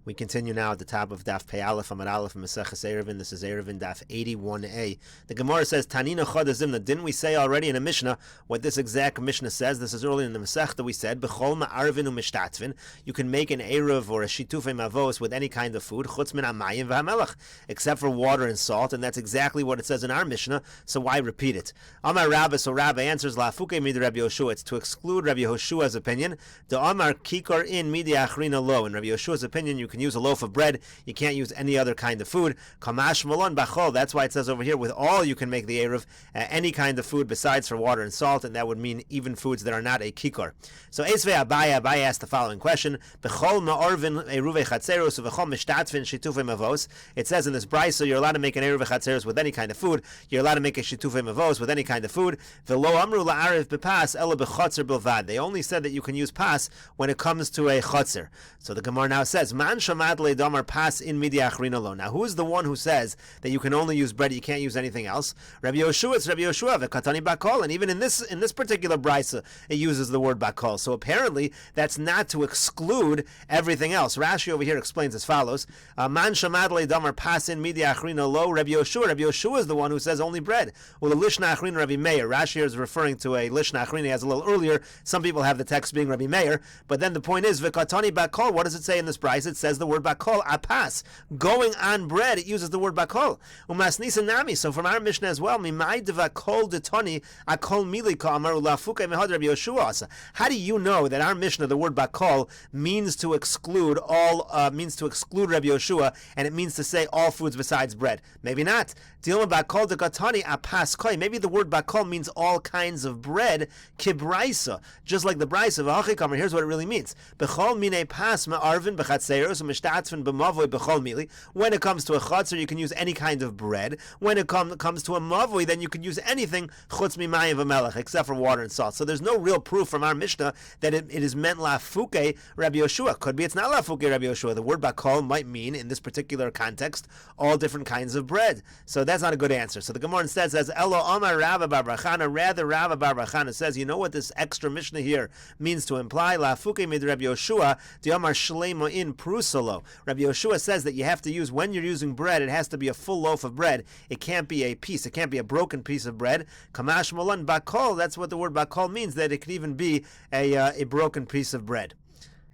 We continue now at the top of Daf Pei Aleph Amud Aleph Meseches Eruvin. This is Eruvin Daf 81a. The Gemara says, Tanina Chada Zimna. Didn't we say already in a Mishnah what this exact Mishnah says? This is earlier in the Masechet that we said, B'chol ma'arvin u'mishtatvin. You can make an Eruv or a shitufei mavos with any kind of food, chutz min hamayim v'hamelech, except for water and salt, and that's exactly what it says in our Mishnah, so why repeat it? Amar Rabba, so Rabba answers, La'afuke mid Rabbi Yoshua. It's to exclude Rabbi Yoshua's opinion. The Amar kikar in midi achrina lo. In Rabbi Yoshua's opinion, you can use a loaf of bread. You can't use any other kind of food. Kamash malon bachol. That's why it says over here, with all you can make the eruv, any kind of food besides for water and salt, and that would mean even foods that are not a kikar. So Esvei Abaye asked the following question: Bechol ma'orvin eruvei chatzeros uvechol mishtatvin shitufei mavos. It says in this brisa you're allowed to make an eruv chatzeros with any kind of food. You're allowed to make a shitufei mavos with any kind of food. Velo amru la'arev bepas ela bechotzer bilvad. They only said that you can use pas when it comes to a chotzer. So the Gemara now says, Man shamad le'damar pas in midi achrina lo. Now, who is the one who says that you can only use bread, you can't use anything else? Rabbi Yoshua. It's Rabbi Yoshua v'katani bakol, and even in this particular brisa, it uses the word bakol. So apparently, that's not to exclude everything else. Rashi over here explains as follows: Man shamad le'damar pas in midi achrina lo. Rabbi Yoshua. Rabbi Yoshua is the one who says only bread. Well, the lishna achrina Rabbi Meir. Rashi here is referring to a lishna achrina as a little earlier. Some people have the text being Rabbi Meir, but then the point is v'katani bakol. What does it say in this brisa? It says the word bakol, apas. Going on bread, it uses the word bakol. Umasnisa nami. So from our Mishnah as well, mimai devakol detoni akol milika amaru lafuke mehad Rabbi Yoshua. How do you know that our Mishnah, the word bakol, means to exclude Rabbi Yoshua, and it means to say all foods besides bread? Maybe not. Dilma bakol dekatani apas koi. Maybe the word bakol means all kinds of bread. Kibraisa, just like the brisa of Achikamer. Here's what it really means: Bechol mine pas ma'arvin bechatzeros u'mishtatzvin b'mavoi bechol mili. When it comes to a chatzer, you can use any kind of bread. When it comes to a mavoi, then you can use anything chutz mimayim v'melech, except for water and salt. So there's no real proof from our Mishnah that it is meant lafuke Rabbi Yoshua. Could be it's not lafuke Rabbi Yoshua. The word bakol might mean, in this particular context, all different kinds of bread. So that's not a good answer. So the Gemara instead says, Elo Amar Rava bar Barchana. Rather, Rava bar Barchana says, you know what this extra Mishnah here means to imply? Lafuke mid Rabbi Yoshua, the Amar Shlema in Prusalo. Rabbi Yoshua says that you have to use, when you're using bread, it has to be a full loaf of bread. It can't be a piece. It can't be a broken piece of bread. Kamash Malan Bakol, that's what the word Bakol means, that it could even be a broken piece of bread.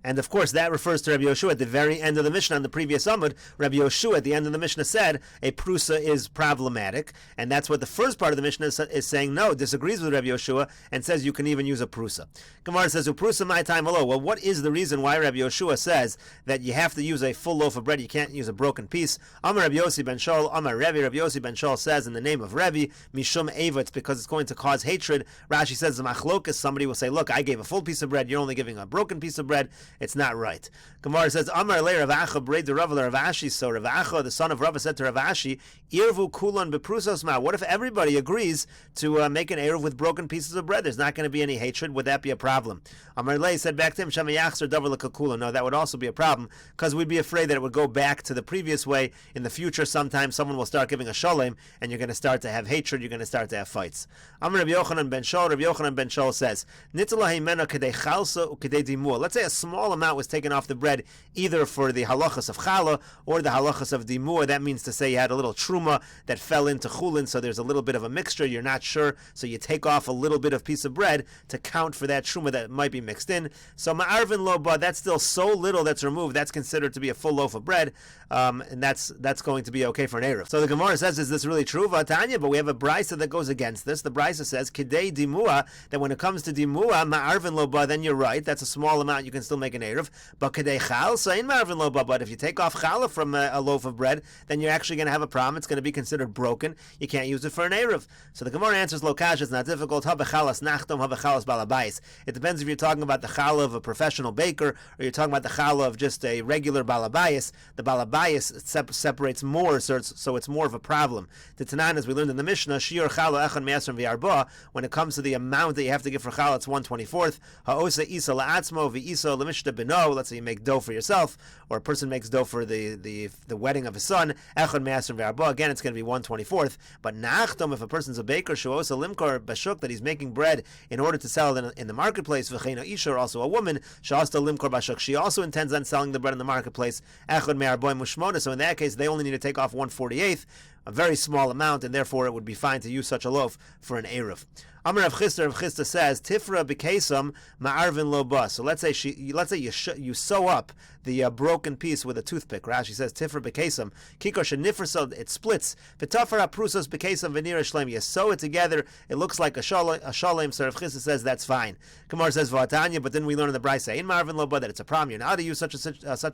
And of course, that refers to Rabbi Yoshua at the very end of the Mishnah on the previous Amud. Rabbi Yoshua at the end of the Mishnah said a prusa is problematic, and that's what the first part of the Mishnah is saying. No, disagrees with Rabbi Yoshua and says you can even use a prusa. Gemara says, "Uprusa my time hello." Well, what is the reason why Rabbi Yoshua says that you have to use a full loaf of bread? You can't use a broken piece. Amar Rabbi Yossi ben Shaul, Amar Rabbi. Rabbi Yossi ben Shaul says in the name of Rabbi, Mishum Eva. It's because it's going to cause hatred. Rashi says the machlokas. Somebody will say, "Look, I gave a full piece of bread. You're only giving a broken piece of bread." It's not right. Gemara says, Amar le Rav Acha breid the Rav Ashi. So Rav Acha, the son of Rav, said to Rav Ashi, Irvu kulon beprusos ma. What if everybody agrees to make an eruv with broken pieces of bread? There's not going to be any hatred. Would that be a problem? Amar le said back to him, Shamayachs or davar lekakula. No, that would also be a problem, because we'd be afraid that it would go back to the previous way. In the future, sometimes someone will start giving a shalom, and you're going to start to have hatred. You're going to start to have fights. Amar Rabbi Yochanan ben Shaul. Rabbi Yochanan ben Shaul says, Nitla himena kedei chalsa ukedei dimur. Let's say a small amount was taken off the bread, either for the halachas of challah or the halachas of dimur. That means to say you had a little truma that fell into chulin, so there's a little bit of a mixture, you're not sure, so you take off a little bit of piece of bread to count for that truma that might be mixed in. So ma'arvin lo ba, that's still so little that's removed, that's considered to be a full loaf of bread, and that's going to be okay for an eruv. So the Gemara says, is this really true? Vatanya, but we have a brisa that goes against this. The brisa says, kidei dimua, that when it comes to dimua, ma'arvin lo ba, then you're right, that's a small amount, you can still make an eruv. But kedei chal, so in ma'arvin lo ba, but if you take off challah from a loaf of bread, then you're actually going to have a problem. It's going to be considered broken. You can't use it for an eruv. So the Gemara answers, lokash, it's not difficult. Habechalas nachtom, habechalas balabais. It depends if you're talking about the challah of a professional baker, or you're talking about the challah of just a regular balabais. The balabais separates more, so it's more of a problem. The Tanan, as we learned in the Mishnah, shiur challah echan me'asrim v'arba, when it comes to the amount that you have to give for challah, it's 1/24. Ha'osa isa la'atzmo v'isa l'misha ishta beno, let's say you make dough for yourself, or a person makes dough for the wedding of his son, echad me'asrim ve'arba, again it's going to be 1/24th. But nachtom, if a person's a baker, shuosa limkor bashuk, that he's making bread in order to sell it in the marketplace, v'cheina isha, or also a woman, shasta limkor bashuk, she also intends on selling the bread in the marketplace, echad me'arba mushmona, so in that case they only need to take off 1/48th, a very small amount, and therefore it would be fine to use such a loaf for an Eruv. Amar Rav Chisda says, Tifra b'kesam ma'arvin lo ba. So let's say you sew up the broken piece with a toothpick. Rashi says, Tifra b'kesam kikor shenifrasod, it splits. V'tafara prusos b'kesam v'nira shleim. You sew it together, it looks like a shalem. So Rav Chisda says that's fine. Gemara says v'atanya, but then we learn in the Brisa in ma'arvin lo ba that it's a problem. You're not to use such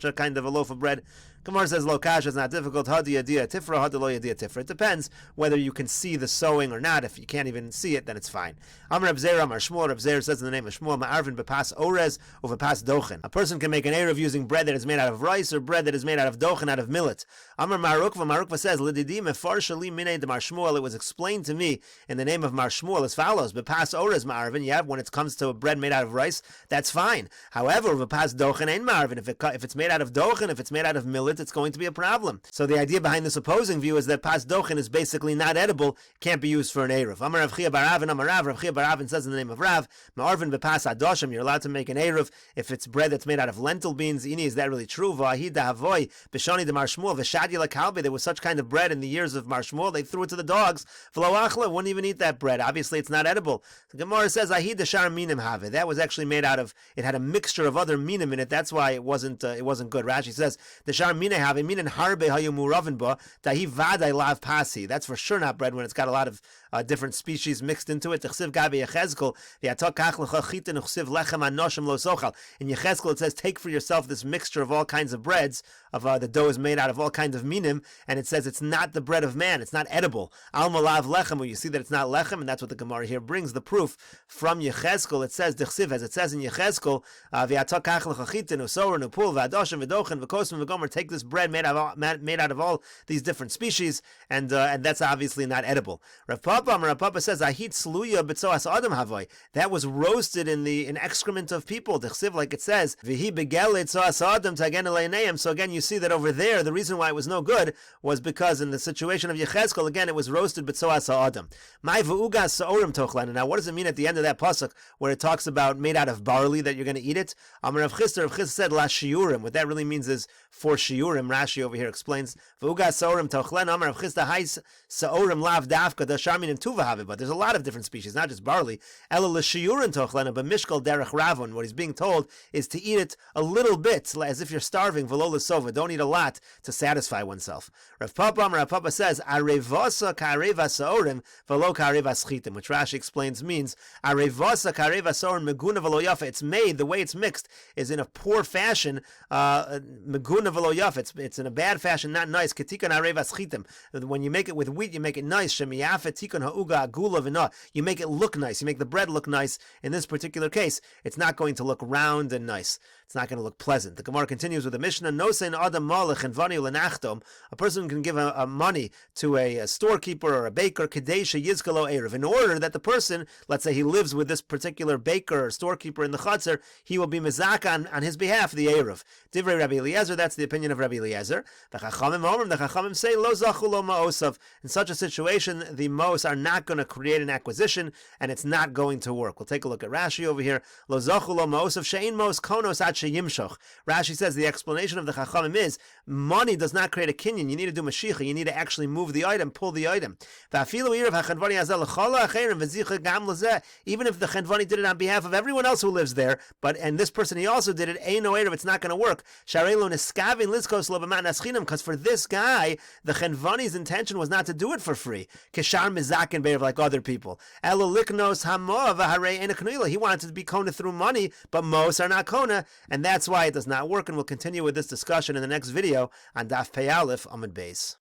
a kind of a loaf of bread. Gemara says lo kasha, it's not difficult. Hadi yadia tifra, hadi lo yadia tifra. It depends whether you can see the sewing or not. If you can't even see it, then it's fine. Amar Reb Zeir, Amar Shmuel. Reb Zeir says in the name of Shmuel, Ma'arvin bepas orez or bepas dochen. A person can make an eruv using bread that is made out of rice or bread that is made out of dochen, out of millet. Amar Marukva says, Lididi mefar shali minei de Mar Shmuel. It was explained to me in the name of Mar Shmuel as follows: bepas orez ma'arvin. Yeah, when it comes to a bread made out of rice, that's fine. However, bepas dochen ain't ma'arvin. If it's made out of dochen, if it's made out of millet, it's going to be a problem. So the idea behind this opposing view is that pas dochen is basically not edible, can't be used for an eruv. Amar Rav Chia bar Avin, Amar Rav Chia bar Avin says in the name of Rav, Ma'arvin bepas adoshim, you're allowed to make an eruv if it's bread that's made out of lentil beans. Ini, is that really true? V'ahid da'avoy b'shani de Mar Shmuel v'shadi lakalbi. There was such kind of bread in the years of Mar Shmuel, they threw it to the dogs. V'lo achla, wouldn't even eat that bread. Obviously, it's not edible. The Gemara says ahid deshar minim have. That was actually made out of, it had a mixture of other minim in it. That's why it wasn't good. Rashi says deshar minim have minin harbe hayu muravin ba dahi vaday lav pasi. That's for sure not bread when it's got a lot of different species mixed into it. In Yechezkel it says, take for yourself this mixture of all kinds of breads, of the dough is made out of all kinds of minim, and it says it's not the bread of man, it's not edible. Al malav lechem, where you see that it's not lechem, and that's what the Gemara here brings the proof from Yechezkel. It says, as it says in Yechezkel, take this bread made out of all these different species, and that's obviously not edible. Rav Papa says, ahit sluya b'tzoas adam havoy. That was roasted in excrement of people. Like it says, v'hi begele tzoas adam tagen eleinayim. So again, you see that over there, the reason why it was no good was because in the situation of Yechezkel, again, it was roasted b'tzoas adam. Mai v'ugas sa'orim tochlan. Now, what does it mean at the end of that pasuk where it talks about made out of barley that you're going to eat it? Rav Chisda said la shiurim. What that really means is for shiurim. Rashi over here explains v'ugas sa'orim tochlan. Rav Chisda hais sa'orim lav dafka dasharmin tuva have it. But there's a lot of different species, not just barley. Ela l'shiurim tochlan, but mishkal derech ravon. What he's being told is to eat it a little bit, as if you're starving. V'lo l'sova. Don't eat a lot to satisfy oneself. Rav Papa says arevasa ka'areva sa'orim v'lo ka'areva schitim, which Rashi explains means arevasa ka'areva sa'orim meguna v'lo yafa. It's made, the way it's mixed is in a poor fashion, meguna v'lo yafa. It's in a bad fashion, not nice. Ketikan areva schitim. When you make it with wheat, you make it nice. Shemiyafa tikon ha'uga agula v'na. You make it look nice. You make the bread look nice. In this particular case, it's not going to look round and nice. It's not going to look pleasant. The Gemara continues with the Mishnah. No sein adam malach and vani lenachtom. A person can give a money to a storekeeper or a baker kadesha yizkalo erev, in order that the person, let's say he lives with this particular baker or storekeeper in the chutzner, he will be mezaka on his behalf the erev. Divrei Rabbi Eliezer. That's the opinion of Rabbi Eliezer. The Chachamim say lo zachu lo ma'osav. In such a situation, the mos are not going to create an acquisition, and it's not going to work. We'll take a look at Rashi over here. Lo zachu lo ma'osav she'in mos konos ad sheyimshoch. Rashi says the explanation of the Chachamim is money does not create a kinyan. You need to do mashicha. You need to actually move the item, pull the item. Even if the chenvani did it on behalf of everyone else who lives there, and this person, he also did it, it's not going to work. Because for this guy, the chenvani's intention was not to do it for free. Like other people. He wanted to be kona through money, but mos are not kona, and that's why it does not work. And we'll continue with this discussion in the next video on Daf Pei Aleph Amud Beis.